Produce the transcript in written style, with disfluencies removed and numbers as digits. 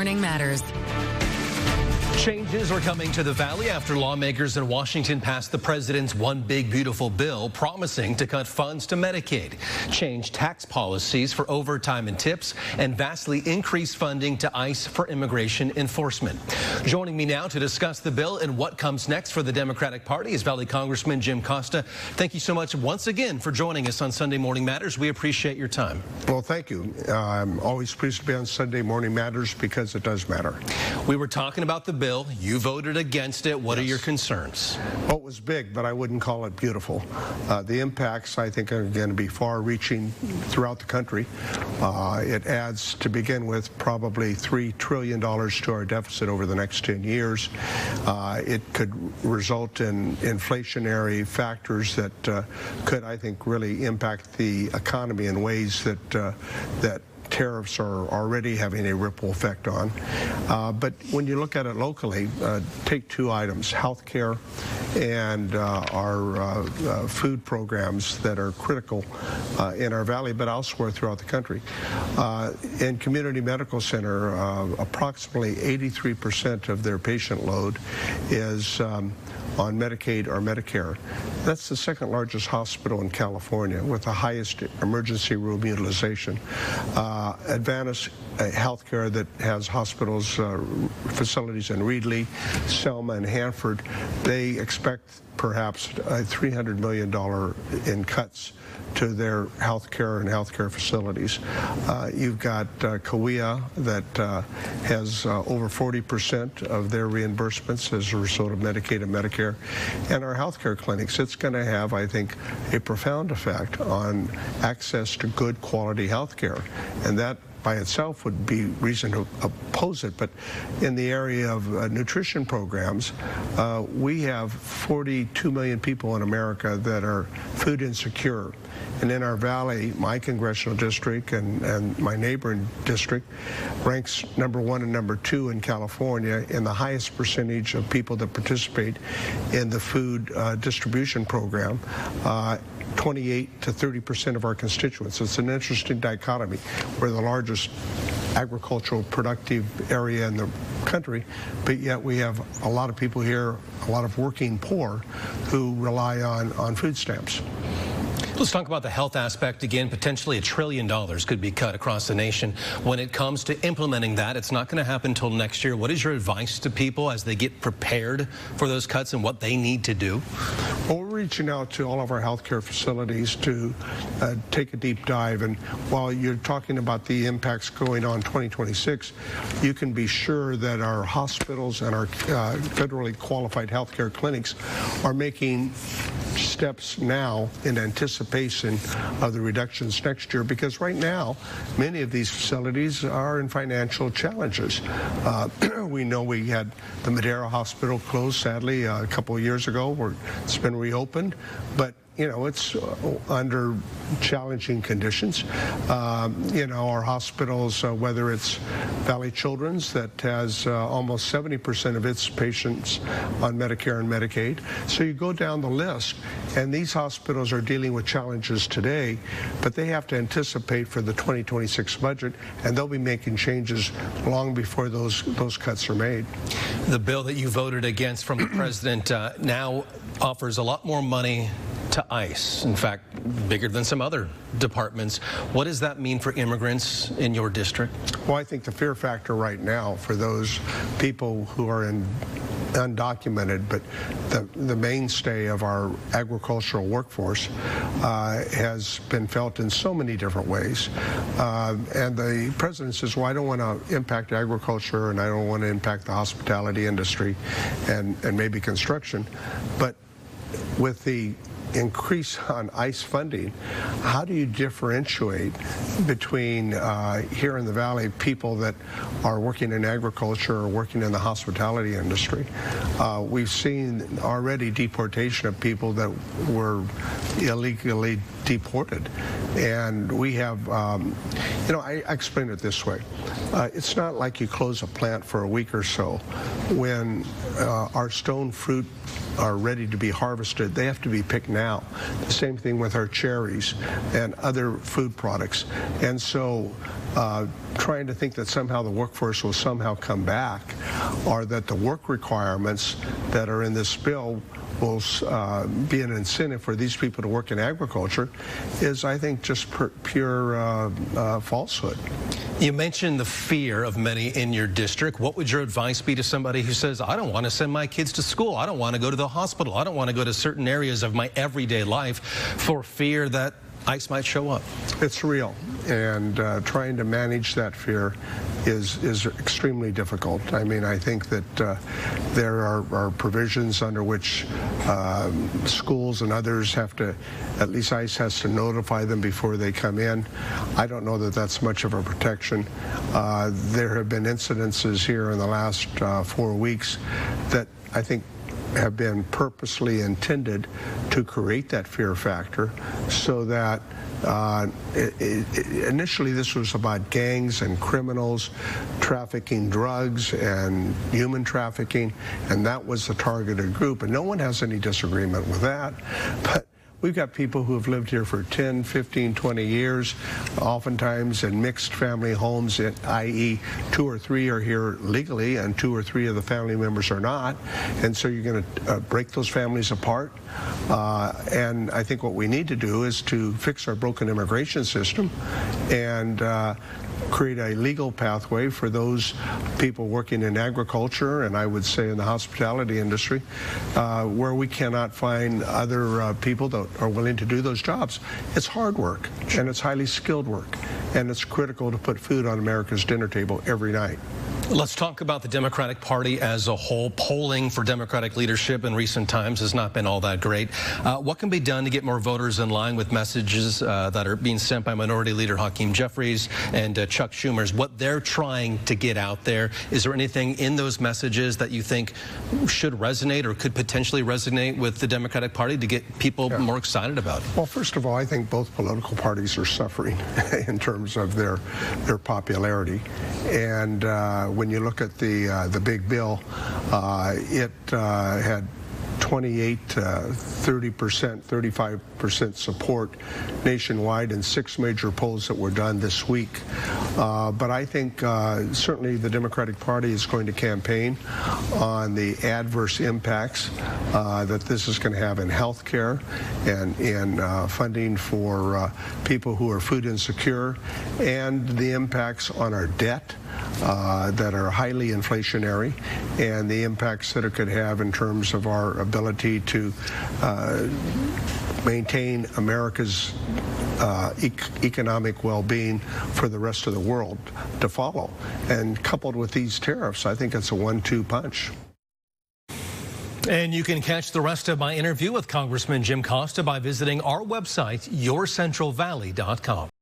Morning Matters. Changes are coming to the Valley after lawmakers in Washington passed the president's One Big Beautiful Bill promising to cut funds to Medicaid, change tax policies for overtime and tips, and vastly increase funding to ICE for immigration enforcement. Joining me now to discuss the bill and what comes next for the Democratic Party is Valley Congressman Jim Costa. Thank you so much once again for joining us on Sunday Morning Matters. We appreciate your time. Well, thank you. I'm always pleased to be on Sunday Morning Matters because it does matter. We were talking about the bill. You voted against it. What are your concerns? Well, it was big, but I wouldn't call it beautiful. The impacts, I think, are going to be far-reaching throughout the country. It adds, to begin with, probably $3 trillion to our deficit over the next 10 years. It could result in inflationary factors that could, I think, really impact the economy in ways that tariffs are already having a ripple effect on. But when you look at it locally, take two items, health care and our food programs that are critical in our valley, but elsewhere throughout the country. In Community Medical Center, approximately 83% of their patient load is on Medicaid or Medicare. That's the second largest hospital in California with the highest emergency room utilization. Advantage Healthcare that has hospitals, facilities in Reedley, Selma, and Hanford, they expect perhaps $300 million in cuts to their healthcare and healthcare facilities. You've got KSEE that has over 40% of their reimbursements as a result of Medicaid and Medicare. And our healthcare clinics, it's going to have, I think, a profound effect on access to good quality healthcare. And that by itself would be reason to oppose it, but in the area of nutrition programs, we have 42 million people in America that are food insecure. And in our valley, my congressional district and my neighboring district ranks _1 and #2 in California in the highest percentage of people that participate in the food distribution program. 28 to 30% of our constituents. It's an interesting dichotomy. We're the largest agricultural productive area in the country, but yet we have a lot of people here, a lot of working poor who rely on food stamps. Let's talk about the health aspect again. Potentially $1 trillion could be cut across the nation. When it comes to implementing that, it's not going to happen until next year. What is your advice to people as they get prepared for those cuts and what they need to do? Well, we're reaching out to all of our healthcare facilities to take a deep dive. And while you're talking about the impacts going on 2026, you can be sure that our hospitals and our federally qualified healthcare clinics are making steps now in anticipation of the reductions next year, because right now many of these facilities are in financial challenges. We know we had the Madera Hospital closed sadly a couple of years ago, where it's been reopened, but you know, it's under challenging conditions. You know, our hospitals, whether it's Valley Children's that has almost 70% of its patients on Medicare and Medicaid. So you go down the list, and these hospitals are dealing with challenges today, but they have to anticipate for the 2026 budget, and they'll be making changes long before those cuts are made. The bill that you voted against from the president now offers a lot more money to ICE, in fact, bigger than some other departments. What does that mean for immigrants in your district? Well, I think the fear factor right now for those people who are undocumented, but the mainstay of our agricultural workforce has been felt in so many different ways. And the president says, well, I don't want to impact agriculture and I don't want to impact the hospitality industry and maybe construction. But with the increase on ICE funding, how do you differentiate between here in the Valley people that are working in agriculture or working in the hospitality industry? We've seen already deportation of people that were illegally deported. And we have, I explain it this way. It's not like you close a plant for a week or so. When our stone fruit are ready to be harvested, they have to be picked now. The same thing with our cherries and other food products. And so trying to think that somehow the workforce will somehow come back, or that the work requirements that are in this bill will be an incentive for these people to work in agriculture is, I think, just pure falsehood. You mentioned the fear of many in your district. What would your advice be to somebody who says, I don't want to send my kids to school, I don't want to go to the hospital, I don't want to go to certain areas of my everyday life for fear that ICE might show up? It's real, and trying to manage that fear is extremely difficult. I mean, I think that there are provisions under which schools and others have to, at least ICE has to notify them before they come in. I don't know that that's much of a protection. There have been incidences here in the last 4 weeks that I think have been purposely intended to create that fear factor, so that initially this was about gangs and criminals trafficking drugs and human trafficking, and that was the targeted group, and no one has any disagreement with that. But we've got people who have lived here for 10, 15, 20 years, oftentimes in mixed family homes, i.e. 2 or 3 are here legally and 2 or 3 of the family members are not. And so you're going to break those families apart. And I think what we need to do is to fix our broken immigration system and create a legal pathway for those people working in agriculture, and I would say in the hospitality industry, where we cannot find other people that are willing to do those jobs. It's hard work, and it's highly skilled work, and it's critical to put food on America's dinner table every night. Let's talk about the Democratic Party as a whole. Polling for Democratic leadership in recent times has not been all that great. What can be done to get more voters in line with messages that are being sent by Minority Leader Hakeem Jeffries and Chuck Schumer's, what they're trying to get out there? Is there anything in those messages that you think should resonate or could potentially resonate with the Democratic Party to get people more excited about it? Well, first of all, I think both political parties are suffering in terms of their popularity. And when you look at the big bill, it had 28, 30%, 35% support nationwide in 6 major polls that were done this week. But I think certainly the Democratic Party is going to campaign on the adverse impacts that this is going to have in health care and in funding for people who are food insecure, and the impacts on our debt that are highly inflationary, and the impacts that it could have in terms of our ability to maintain America's economic well-being for the rest of the world to follow. And coupled with these tariffs, I think it's a 1-2 punch. And you can catch the rest of my interview with Congressman Jim Costa by visiting our website, yourcentralvalley.com.